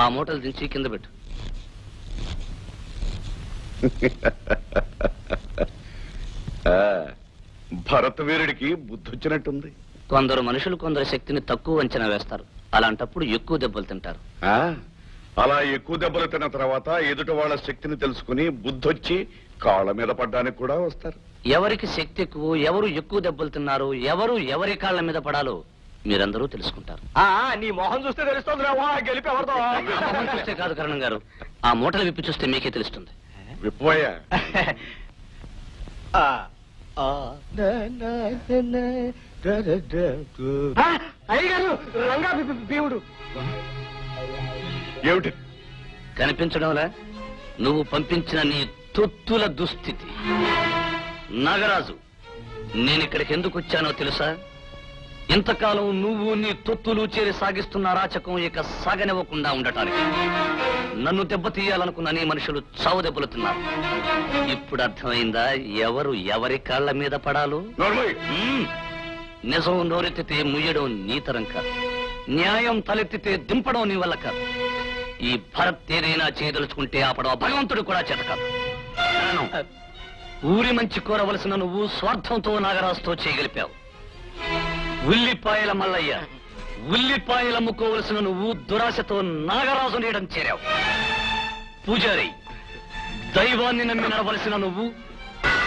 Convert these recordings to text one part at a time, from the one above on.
ఆ మూటలు దించి కింద పెట్టు. భరతవీరుడికి బుద్ధి వచ్చినట్టుంది. కొందరు మనుషులు కొందరు శక్తిని తక్కువ అంచనా వేస్తారు. అలాంటప్పుడు ఎక్కువ దెబ్బలు తింటారు. అలా ఎక్కువ దెబ్బలు తిన్న తర్వాత ఎదుట వాళ్ళ శక్తిని తెలుసుకుని బుద్ధొచ్చి కాళ్ళ మీద పడ్డానికి కూడా వస్తారు. ఎవరికి శక్తి ఎక్కువ, ఎవరు ఎక్కువ దెబ్బలు తిన్నారు, ఎవరు ఎవరి కాళ్ళ మీద పడాలో మీరందరూ తెలుసుకుంటారు. నీ మొహం చూస్తే తెలుస్తుంది గెలిపి ఎవరితో చూస్తే కాదు కరణం గారు, ఆ మూటలు విప్పి చూస్తే మీకే తెలుస్తుంది. విప్పోయా అయ్యగారు రంగా భీముడు ఏమిటి కనిపించడంలా? నువ్వు పంపించిన నీ తొత్తుల దుస్థితి. నాగరాజు, నేనిక్కడికి ఎందుకు వచ్చానో తెలుసా? ఇంతకాలం నువ్వు నీ తొత్తులు చేరి సాగిస్తున్న అరాచకం ఇక సాగనివ్వకుండా ఉండటానికి. నన్ను దెబ్బతీయాలనుకున్న నీ మనుషులు చావు దెబ్బలు తిన్నారు. ఇప్పుడు అర్థమైందా ఎవరు ఎవరి కాళ్ల మీద పడాలో? నిజం నోరెత్తితే ముయ్యడం నీ తరం కాదు, న్యాయం తలెత్తితే దింపడం నీ వల్ల కాదు. ఈ భరత్ ఏదైనా చేయదలుచుకుంటే ఆపడం భగవంతుడు కూడా చేత కాదు. ఊరి మంచి కోరవలసిన నువ్వు స్వార్థంతో నాగరాజుతో చేయగలిపావు. ఉల్లిపాయల మల్లయ్య, ఉల్లిపాయలు అమ్ముకోవలసిన నువ్వు దురాశతో నాగరాజు నీడం చేరావు. పూజారి, దైవాన్ని నమ్మి నడవలసిన నువ్వు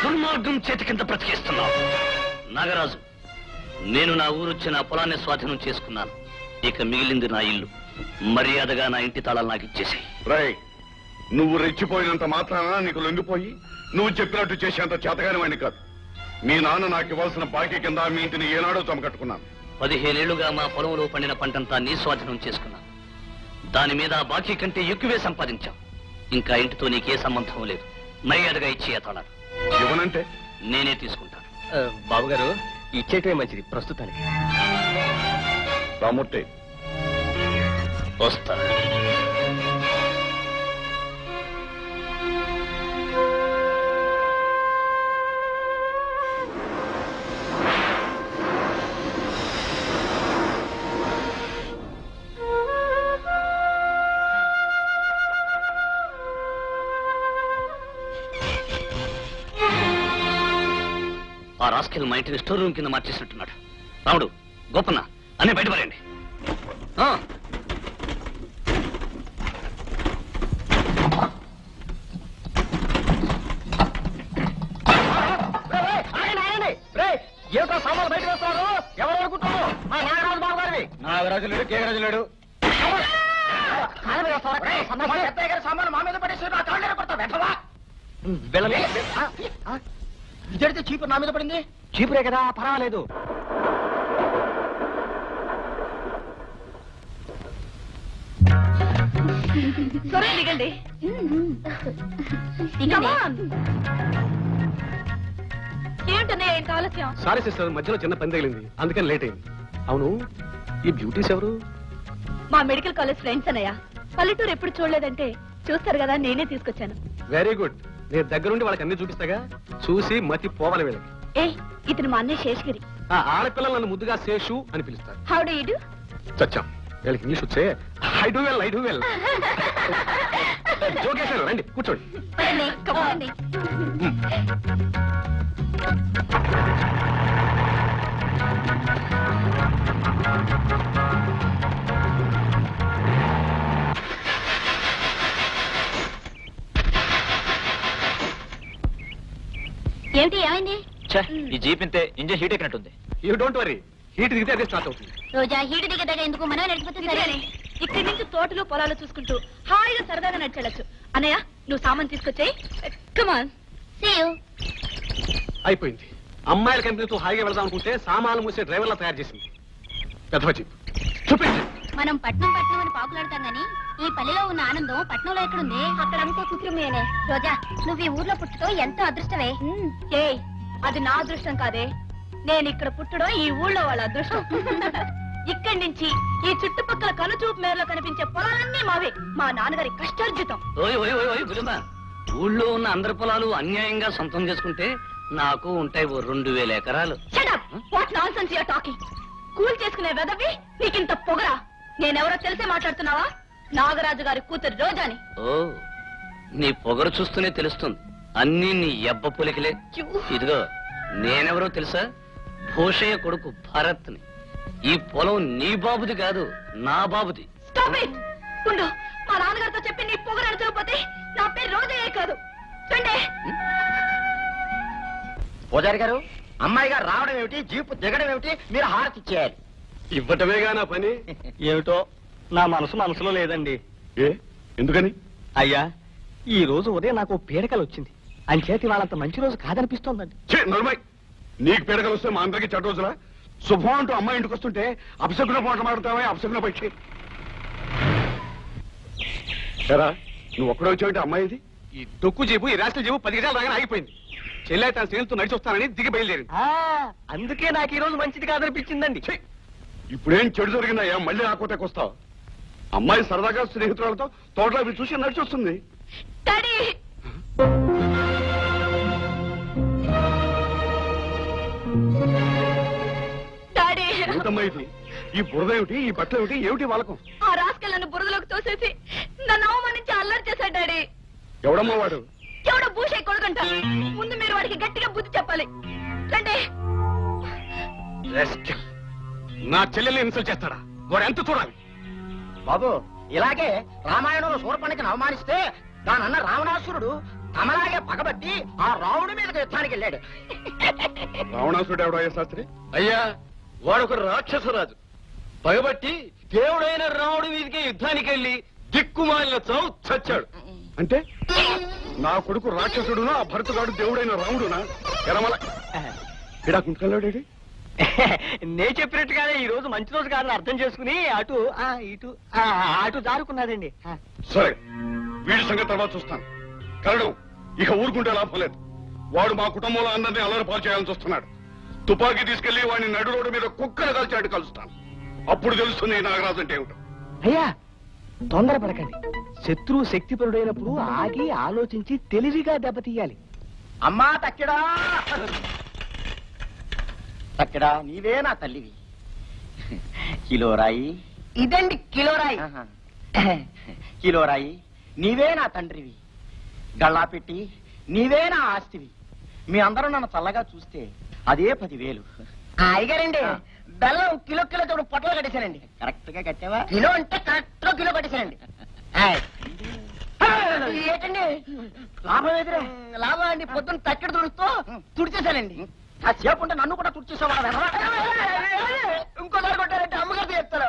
దుర్మార్గం చేతి కింద బ్రతికేస్తున్నావు. నాగరాజు, నేను నా ఊరొచ్చి నా పొలాన్ని స్వాధీనం చేసుకున్నాను. ఇక మిగిలింది నా ఇల్లు. మర్యాదగా నా ఇంటి తాళాలు నాకు ఇచ్చేసి. నువ్వు రెచ్చిపోయినంత మాత్రాన నీకు లొంగిపోయి నువ్వు చెప్పినట్టు చేసేంత చేతగాని వాడిని కాదు. మీ నాన్న నాకు ఇవ్వాల్సిన బాకీ కింద మీ ఇంటిని ఏనాడో తమకట్టుకున్నాను. 15 ఏళ్లుగా మా పొలంలో పండిన పంటంతా నీ స్వాధీనం చేసుకున్నాను. దాని మీద బాకీ కంటే ఎక్కువే సంపాదించాం. ఇంకా ఇంటితో నీకే సంబంధం లేదు. మర్యాదగా ఇచ్చే తాళాలు. ఇవ్వనంటే నేనే తీసుకుంటాను. బాబుగారు ఇచ్చేటమే మంచిది ప్రస్తుతానికి. రామూర్తి, వస్తా. ఆ రాస్కెల్ మా ఇంటిని స్టోర్ రూమ్ కింద మార్చేసినట్టున్నాడు. రాముడు, గోపన్న, అన్నీ బయటపడండి. ఏమిటో సామాన్లు బయట వేస్తున్నారు? ఎవరు అనుకుంటున్నారు? మా నాగరాజు బాబు గారివి. నాగరాజు లేడు, కేగరాజు లేడు. సామాన్లు మా మీద పడేసి నా కాళ్ళ పడతా. ఇదడితే చీపురు నా మీద పడింది. చీపురే కదా, పర్వాలేదు. దిగండి. ఏంటన్నయ్య ఇంత ఆలస్యం? సారీ సిస్టర్, మధ్యలో చిన్న పని తగిలింది, అందుకని లేట్ అయింది. అవును, ఈ బ్యూటీస్ ఎవరు? మా మెడికల్ కాలేజ్ ఫ్రెండ్స్ అన్నయ్య. పల్లెటూరు ఎప్పుడు చూడలేదంటే చూస్తారు కదా, నేనే తీసుకొచ్చాను. Very good. నేను దగ్గరుండి వాళ్ళకి అన్ని చూపిస్తాగా. చూసి మతి పోవాలి వీళ్ళకి. ఇతను మా అన్నయ్య శేషగిరి. ఆ ఆడపిల్లలు నన్ను ముద్దుగా శేషు అని పిలుస్తారు. How do you do? చచ్చాం, వీళ్ళకి ఇంగ్లీష్ వచ్చే. I do well, I do well. జోకేశాను, రండి కూర్చోండి. ఏమిటి, ఏమైంది? ఈ జీప్ ఇంతే, ఇంజన్ హీట్ ఎక్కినట్టుంది. యూ డోంట్ వరీ, హీట్ దిగితే అదే స్టార్ట్ అవుతుంది. రోజా, హీట్ దిగదగా ఎందుకు, మనం నడిచిపోతే సరే. ఇక్కడి నుంచి తోటలు పొలాలు చూసుకుంటూ హాయిగా సరదాగా నడిచెళ్ళచ్చు. అన్నయ్య, నువ్వు సామాన్ తీసుకొచ్చాయి. కమాన్. See you. అయిపోయింది. అమ్మాయిల కంపెనీతో హాయిగా వెళదాం అనుకుంటే సామాన్లు మూసే డ్రైవర్లా తయారు చేసింది. పెద్ద జీప్. చూపించండి. మనం పట్నం పట్నం అని పాకులాడతాం గాని ఈ పల్లెలో ఉన్న ఆనందం పట్నంలో ఎక్కడుంది? అక్కడంతా కుటుంబేనే. రోజా, నువ్వు ఈ ఊర్లో పుట్టడం ఎంతో అదృష్టమే. అది నా అదృష్టం కాదే, నేను ఇక్కడ పుట్టడం ఈ ఊళ్ళో వాళ్ళ అదృష్టం. ఇక్కడి నుంచి ఈ చుట్టుపక్కల కనుచూపు మేరలో కనిపించే పొలాలన్నీ మావే, మా నాన్నగారి కష్టార్జితం. ఊళ్ళో ఉన్న అందరి పొలాలు అన్యాయంగా సొంతం చేసుకుంటే నాకు ఉంటాయి 2000 ఎకరాలు. Shut up! What nonsense you are talking? Cool చేసుకునే వెదవి నీకింత పొగరా? నేనెవరో తెలిసే మాట్లాడుతున్నావా? నాగరాజు గారి కూతురు రోజాని. ఓ, నీ పొగరు చూస్తూనే తెలుస్తుంది అన్నీ నీ ఎబ్బ పొలికలే. ఇదిగో నేనెవరో తెలుసా? భూషయ్య కొడుకు భరత్ని. ఈ పొలం నీ బాబుది కాదు, నా బాబుది. Stop it! ఉండు, మా నాన్నగారితో చెప్పి నీ పొగరు అడచకపోతే నా పేరు రోజయ్యే కాదు. రండి. పూజారి గారు, అమ్మాయి గారు రావడం ఏమిటి, జీపు దిగడం ఏమిటి, మీరు హారతి ఇచ్చేయాలి. ఇవ్వటమేగా నా పని. ఏమిటో నా మనసులో లేదండి. ఏ ఎందుకని? అయ్యా, ఈ రోజు ఉదయం నాకు పీడకలు వచ్చింది. అంచేతి వాళ్ళంత మంచి రోజు కాదనిపిస్తోందండి. నర్మయ్, నీకు పీడకలు వస్తే మా అందరికీ చెడ్డ రోజులా? శుభం అంటూ అమ్మాయి ఇంటికి వస్తుంటే అపశకున పాట మాడతావే, అపశకున పక్షి. సరా, నువ్వు ఒక్కడే వచ్చావంటే అమ్మాయిది? ఈ డొక్కు జీపు, ఈ రాష్ట్ర జీపు 10 గజాలు రాగానే ఆగిపోయింది. చెల్లె తన స్నేహితులతో నడిచి వస్తానని దిగి బయలుదేరింది. అందుకే నాకు ఈ రోజు మంచిది కాదనిపించిందండి. ఇప్పుడేం చెడు జరిగిందయ్యా, మళ్ళీ ఆ కోటకు వస్తావు? అమ్మాయి సరదాగా స్నేహితురాలతో తోటలో అవి చూసి నడిచి వస్తుంది. డాడీ, డాడీ, ఏమిటమ్మా ఇది? ఈ బురద ఏమిటి, ఈ బట్టలు ఏమిటి, ఏమిటి వాళ్ళకం? ఆ రాస్కల్ బురదలోకి తోసేసి నన్ను అవమానించి అల్లరి చేశాడు డాడీ. ఎవడమ్మా వాడు? ఎవడో భూషయ్య కొడుకంట. ముందు మీరు వాడికి గట్టిగా బుద్ధి చెప్పాలి. రండి. నా చెల్లెల్ని ఇన్సల్ట్ చేస్తాడా? వాడు ఎంత చూడాలి? బాబు, ఇలాగే రామాయణంలో శూర్పణఖని అవమానిస్తే దానన్న రావణాసురుడు తమలాగే పగబట్టి ఆ రావుడి మీదకి యుద్ధానికి వెళ్ళాడు. రావణాసుడు ఎవడయ్యా శాస్త్రి? అయ్యా, వాడొక రాక్షసరాజు. పగబట్టి దేవుడైన రాముడి మీదకి యుద్ధానికి వెళ్ళి దిక్కుమాలిన చావు చచ్చాడు. అంటే నా కొడుకు రాక్షసుడునా, ఆ భరతుగాడు దేవుడైన రాముడునా? ఎరమల ఇడా కుంటుకెళ్ళాడేడి? నే చెప్పినట్టుగానే ఈ రోజు మంచి రోజు కాదని అర్థం చేసుకుని అటు అటు జారుకున్నాదండి. సరే, వీడి సంగతి తర్వాత చూస్తాను. కరడు, ఇక ఊరుకుంటే లాభం లేదు. వాడు మా కుటుంబంలో అందరినీ అల్లరిపాలు చేయాలని చూస్తున్నాడు. తుపాకీ తీసుకెళ్లి వాడిని నడు రోడ్డు మీద కుక్కలు కలిచాడు కలుస్తాను. అప్పుడు తెలుస్తుంది ఈ నాగరాజు అంటే ఏమిటో. అయ్యా, తొందరపడకండి. శత్రువు శక్తిపరుడైనప్పుడు ఆగి ఆలోచించి తెలివిగా దెబ్బతీయాలి. అమ్మా తక్కిడా, తక్కిడా, నీవే నా తల్లివి. కిలోరాయి, ఇదండి కిలోరాయి. కిలోరాయి, నీవే నా తండ్రివి. గళ్ళా పెట్టి నీవే నా ఆస్తివి. మీ అందరూ నన్ను చల్లగా చూస్తే అదే 10,000. అయ్యగారండి, బెల్లం కిలో చోడు పొట్టలు కట్టేశానండి. కరెక్ట్ గా కట్టావా? కిలో అంటే కరెక్ట్ గా కిలో కట్టేశానండి. ఏంటండి లాభం ఎదురే? లాభం అండి, పొద్దున్న తక్కిడి తుడుస్తూ తుడిచేశానండి. ఆ సేపు ఉంటే నన్ను కూడా తుడిచేసావా? ఇంకోసారి కొట్టారంటే అమ్మగారితో చెప్తారు.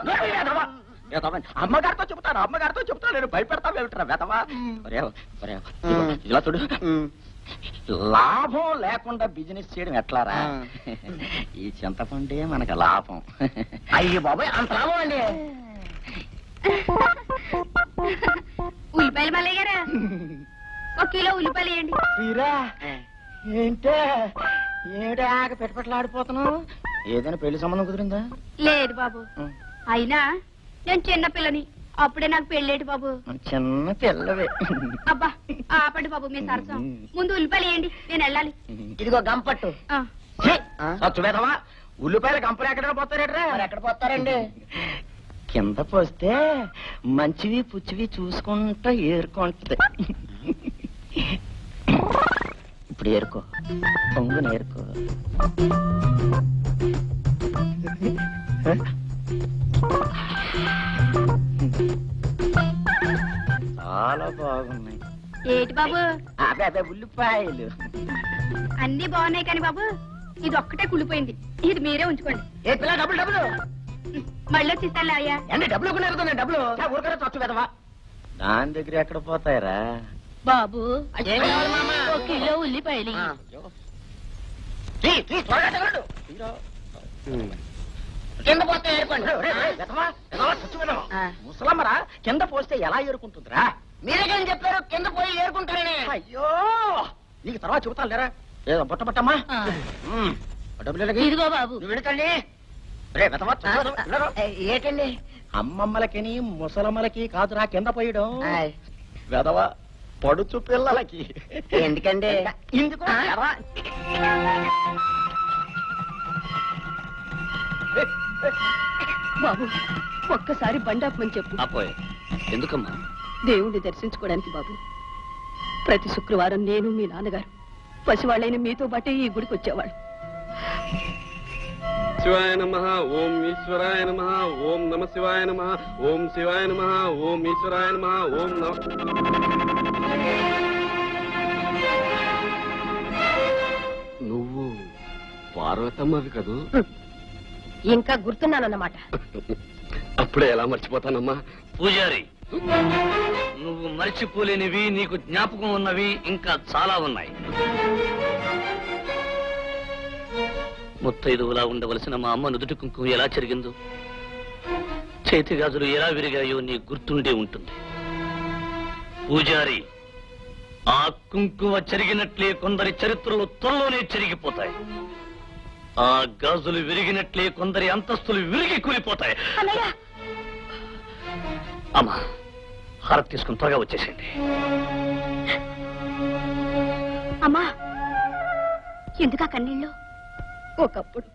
అమ్మగారితో చెప్తాను నేను. భయపెడతా ఏమిట్రా వెతవా? ఇలా చూడు, లాభం లేకుండా బిజినెస్ చేయడం ఎట్లారా? ఈ చింతపండే మనకు లాభం. అయ్యో బాబాయ్, అంత లాభం అండి. ఉల్లిపాయలు మల్లయ్య గారా, 1 కిలో ఉల్లిపాయలు వేయండి. మీరా ఏంటే ఏమిటి ఆగ పెట్టుబట్లాడిపోతున్నావు? ఏదైనా పెళ్లి సంబంధం కుదిరిందా? లేదు బాబు, అయినా నేను చిన్న పిల్లని, అప్పుడే నాకు పెళ్ళేటి బాబు. చిన్న పిల్లవే. అబ్బా ఆపండి బాబు మీ సరసం. ముందు ఉల్లిపాయలు వేయండి, నేను వెళ్ళాలి. ఇదిగో గంపట్టు. చూడవా, ఉల్లిపాయలు గంపలు ఎక్కడ పోతారేట్రా? ఎక్కడ పోతారండి? కింద పోస్తే మంచివి పుచ్చివి చూసుకుంటా ఏరుకుంటది. ఇప్పుడు ఏరుకో, పొంగున ఏరుకో. చాలా బాగున్నాయి. ఏటి బాబు? అదే ఉల్లిపాయలు. అన్ని బాగున్నాయి కానీ బాబు, ఇది ఒక్కటే కుళ్ళిపోయింది. ఇది మీరే ఉంచుకోండి. ఏ పిల్ల, డబ్బులు మళ్ళీ వచ్చేస్తాలే అయ్యా. అంటే డబ్బులు కొనేరుకున్నా, డబ్బులు ఊరికనే చచ్చు పెదవా. దాని దగ్గర ఎక్కడ పోతాయరా బాబు? 1 కిలో ఉల్లిపాయలు. కింద పోస్తే ముసలమ్మరా, కింద పోస్తే ఎలా ఏరుకుంటుందిరా? మీరేం చెప్పారు, కింద పోయి ఏరుకుంటారని. అయ్యో, నీకు తర్వాత చెబుతాను లేరా. ఏదో బుట్టమ్మా డబ్బులు. ఇదిగో బాబు. నువ్వు వెళకండి. ఏటండి, అమ్మమ్మలకి ముసలమ్మలకి కాదురా కింద పోయడం. వెదవా పడుచు పిల్లలకి. ఎందుకండి? ఇందుకు బాబు, ఒక్కసారి బండాపమని చెప్పు. అపోయే ఎందుకమ్మా? దేవుణ్ణి దర్శించుకోవడానికి బాబు. ప్రతి శుక్రవారం నేను మీ నాన్నగారు పసివాళ్ళైన మీతో పాటే ఈ గుడికి వచ్చేవాళ్ళు. శివాయ నమః, ఓం ఈశ్వరాయ నమః, ఓం నమ శివాయ నమః, ఓం శివాయ నమః, ఓం ఈశ్వరాయ నమః, ఓం నమ. నువ్వు పార్వతమ్మవి కదూ? ఇంకా గుర్తున్నానన్నమాట. అప్పుడే ఎలా మర్చిపోతానమ్మా? పూజారి, నువ్వు మర్చిపోలేనివి, నీకు జ్ఞాపకం ఉన్నవి ఇంకా చాలా ఉన్నాయి. ముత్తైదువులా ఉండవలసిన మా అమ్మ నుదుటి కుంకుమ ఎలా చెరిగిందో, చేతి గాజులు ఎలా విరిగాయో నీ గుర్తుండే ఉంటుంది. పూజారి, ఆ కుంకుమ చెరిగినట్లే కొందరి చరిత్రలు త్వరలోనే చెరిగిపోతాయి. ఆ గాజులు విరిగినట్లే కొందరి అంతస్తులు విరిగి కూలిపోతాయి. అమ్మా, హారతి తీసుకుని త్వరగా వచ్చేసేయండి. అమ్మా, ఎందుకా కన్నీళ్ళు? ఒకప్పుడు